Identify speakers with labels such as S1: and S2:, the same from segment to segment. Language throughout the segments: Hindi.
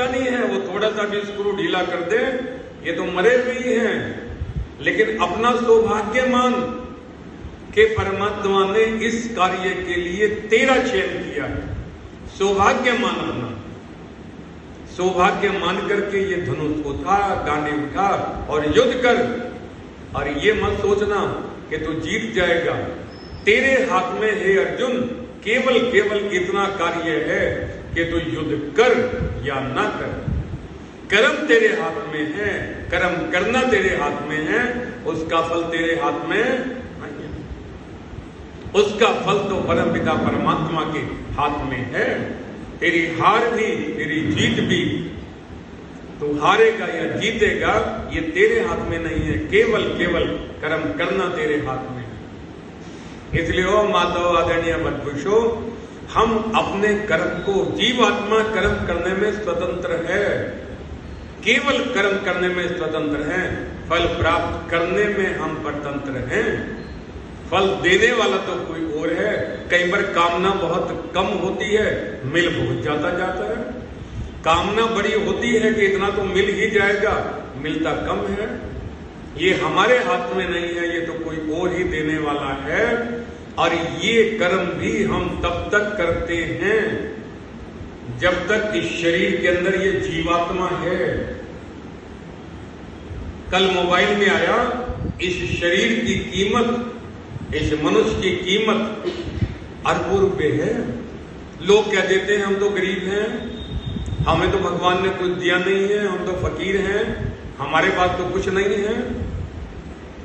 S1: दिखता नहीं है, वो थोड़ा सा भी स्क्रू ढीला कर दे ये तो मरे हुए ही हैं। लेकिन अपना सौभाग्य मान के परमात्मा ने इस कार्य के लिए तेरा चयन किया है। सौभाग्य मान अपना, सौभाग्य मान करके ये धनुष उठा, डांडी उठा और युद्ध कर। और ये मत सोचना कि तू जीत जाएगा, तेरे हाथ में है अर्जुन केवल केवल इतना कार्य है कि तू युद्ध कर या ना कर। कर्म तेरे हाथ में है, कर्म करना तेरे हाथ में है, उसका फल तेरे हाथ में नहीं है। उसका फल तो परमपिता परमात्मा के हाथ में है। तेरी हार भी तेरी जीत भी, तू हारेगा या जीतेगा ये तेरे हाथ में नहीं है, केवल केवल कर्म करना तेरे हाथ में है। इसलिए ओ माताओं आदरणीय मत हम अपने कर्म को, जीवात्मा कर्म करने में स्वतंत्र है, केवल कर्म करने में स्वतंत्र हैं, फल प्राप्त करने में हम परतंत्र हैं। फल देने वाला तो कोई और है। कई बार कामना बहुत कम होती है, मिल बहुत ज्यादा जाता है। कामना बड़ी होती है कि इतना तो मिल ही जाएगा, मिलता कम है। ये हमारे हाथ में नहीं है, ये तो कोई और ही देने वाला है। और ये कर्म भी हम तब तक करते हैं जब तक इस शरीर के अंदर ये जीवात्मा है। कल मोबाइल में आया, इस शरीर की कीमत, इस मनुष्य की कीमत अरबों रुपए है। लोग क्या देते हैं, हम तो गरीब हैं, हमें तो भगवान ने कुछ दिया नहीं है, हम तो फकीर हैं, हमारे पास तो कुछ नहीं है।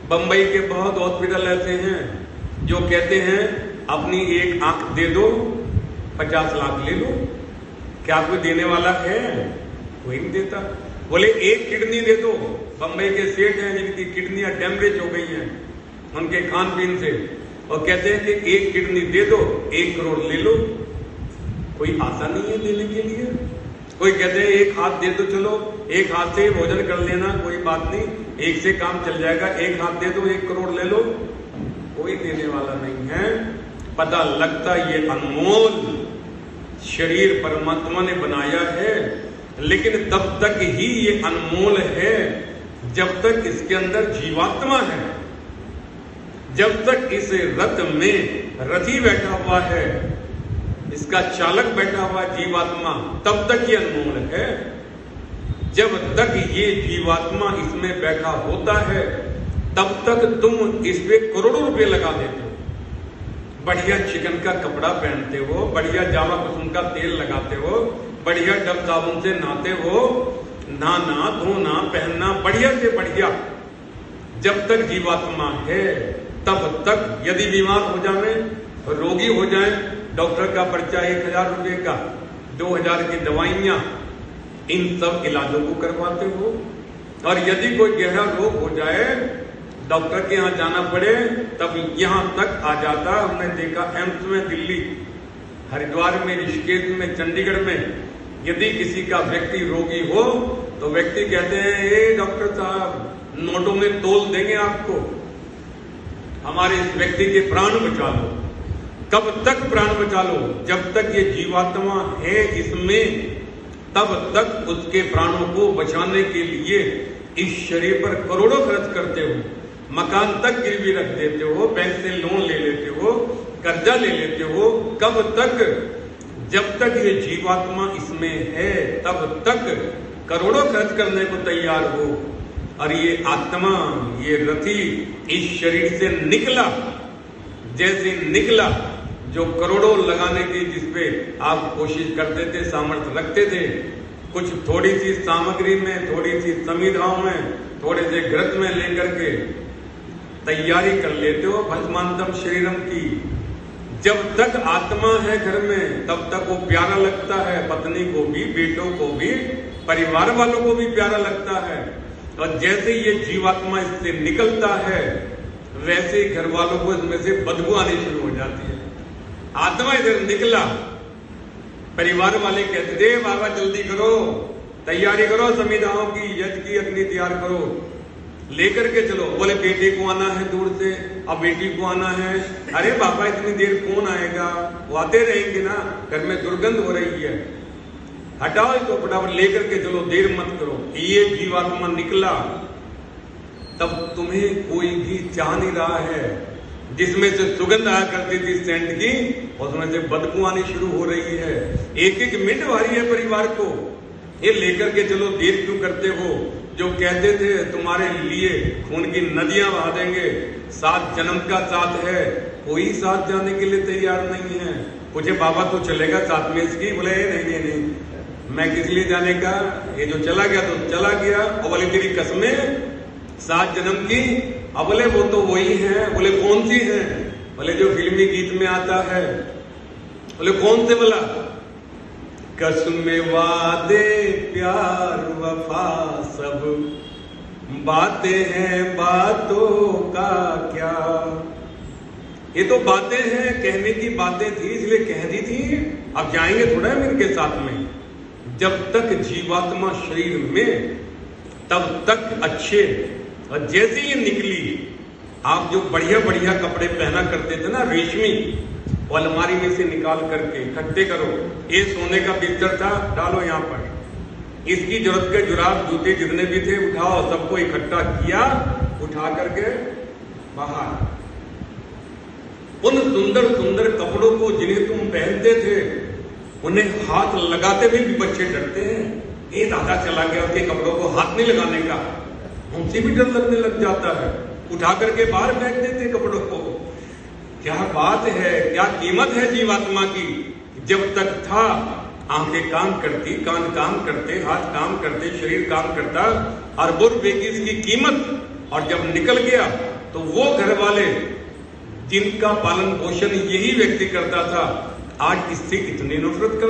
S1: बंबई के बहुत हॉस्पिटल ऐसे हैं जो कहते हैं अपनी एक आंख दे दो 50 लाख ले लो। क्या कोई देने वाला है? कोई नहीं देता। बोले एक किडनी दे दो। बंबई के सेठ हैं जिनकी किडनियां डैमेज हो गई हैं उनके खान पीन से, और कहते हैं कि एक किडनी दे दो 1 करोड़ ले लो। कोई आशा नहीं है देने के लिए। कोई कहते हैं एक हाथ दे दो, चलो एक हाथ से भोजन कर लेना, कोई बात नहीं, एक से काम चल जाएगा, एक हाथ दे दो 1 करोड़ ले लो। कोई देने वाला नहीं है। पता लगता ये अनमोल शरीर परमात्मा ने बनाया है, लेकिन तब तक ही ये अनमोल है जब तक इसके अंदर जीवात्मा है, जब तक इस रथ में रथी बैठा हुआ है, इसका चालक बैठा हुआ जीवात्मा, तब तक ये अनमोल है। जब तक ये जीवात्मा इसमें बैठा होता है तब तक तुम इस पे करोड़ों रुपए लगा देते हो। बढ़िया चिकन का कपड़ा पहनते हो, बढ़िया जामा कुसुम का तेल लगाते हो, बढ़िया डब साबुन से नहाते हो, नहाना धोना पहनना बढ़िया से बढ़िया। जब तक जीवात्मा है तब तक, यदि बीमार हो जाए, रोगी हो जाए, डॉक्टर का पर्चा 1000 रुपए का, 2000 की दवाइयां, इन सब इलाजों को करवाते हो। और यदि कोई गहरा रोग हो जाए, डॉक्टर के यहाँ जाना पड़े, तब यहाँ तक आ जाता। हमने देखा एम्स में, दिल्ली, हरिद्वार में, ऋषिकेश में, चंडीगढ़ में, यदि किसी का व्यक्ति रोगी हो तो व्यक्ति कहते हैं ए डॉक्टर साहब नोटों में तोल देंगे आपको, हमारे इस व्यक्ति के प्राण बचा लो। कब तक प्राण बचा लो? जब तक ये जीवात्मा है इसमें, तब तक उसके प्राणों को बचाने के लिए इस शरीर पर करोड़ों खर्च करते हो, मकान तक गिरवी रख देते हो, बैंक से लोन ले लेते हो, कर्जा ले लेते हो। कब तक? जब तक ये जीवात्मा इसमें है तब तक करोड़ों खर्च करने को तैयार हो। और ये आत्मा, ये रथी इस शरीर से निकला, जैसे निकला, जो करोड़ों लगाने की जिसपे आप कोशिश करते थे, सामर्थ्य रखते थे, कुछ थोड़ी सी सामग्री में, थोड़ी सी संविधाओं में, थोड़े से घृत में लेकर के तैयारी कर लेते हो भस्मांतम शरीरम की। जब तक आत्मा है घर में तब तक वो प्यारा लगता है, पत्नी को भी, बेटों को भी, परिवार वालों को भी प्यारा लगता है। और जैसे ये जीवात्मा इससे निकलता है वैसे घर वालों को इसमें से बदबू आनी शुरू हो जाती है। आत्मा इधर निकला, परिवार वाले कहते थे बाबा जल्दी करो, तैयारी करो, संविधाओं की, यज्ञ की अग्नि तैयार करो, लेकर के चलो। बोले बेटे को आना है दूर से, अब बेटी को आना है। अरे बाबा इतनी देर कौन आएगा, वो आते रहेंगे ना, घर में दुर्गंध हो रही है। हटाओ तो फटाफट लेकर के चलो, देर मत करो। ये जीवात्मा निकला तब तुम्हें कोई भी चाह नहीं रहा है। जिसमें से सुगंध आया करती थी सेंट की, उसमें से बदबू आनी शुरू हो रही है। एक एक मिनट भारी है परिवार को। ये लेकर के चलो, देर क्यों करते हो? जो कहते थे तुम्हारे लिए खून की नदियां बहा देंगे, 7 जन्म का साथ है, कोई साथ जाने के लिए तैयार नहीं है। पूछे बाबा तो चलेगा साथ में इसकी? बोले नहीं, मैं किस लिए जाने का, ये जो चला गया तो चला गया। और बोले तेरी कसमें 7 जन्म की? अब बोले वो तो वही है। बोले कौन सी है? बोले जो फिल्मी गीत में आता है। बोले कौन से? बोला कसमें वादे प्यार वफा सब बातें हैं, बातों का क्या। ये तो बातें हैं, कहने की बातें थी इसलिए कह दी थी। अब जाएंगे थोड़ा है इनके साथ में। जब तक जीवात्मा शरीर में तब तक अच्छे। और जैसे ही निकली, आप जो बढ़िया बढ़िया कपड़े पहना करते थे ना रेशमी, वो अलमारी में से निकाल करके इकट्ठे करो। ये सोने का बिस्तर था, डालो यहाँ पर। इसकी जरूरत के जुराब जूते जितने भी थे उठाओ, सबको इकट्ठा किया, उठा करके बाहर। उन सुंदर सुंदर कपड़ों को जिन्हें तुम पहनते थे, उन्हें हाथ लगाते हुए भी बच्चे डरते हैं। ये दादा चला गया, उसके कपड़ों को हाथ नहीं लगाने का। हमसे भी डर लगने लग जाता है। उठा करके बाहर फेंक देते कपड़ों को। क्या बात है, क्या कीमत है जीवात्मा की। जब तक था आंखें काम करती, कान काम करते, हाथ काम करते, शरीर काम करता, अरबों रुपए की इसकी कीमत। और जब निकल गया तो वो घर वाले जिनका पालन पोषण यही व्यक्ति करता था, आज इससे इतनी नफरत कर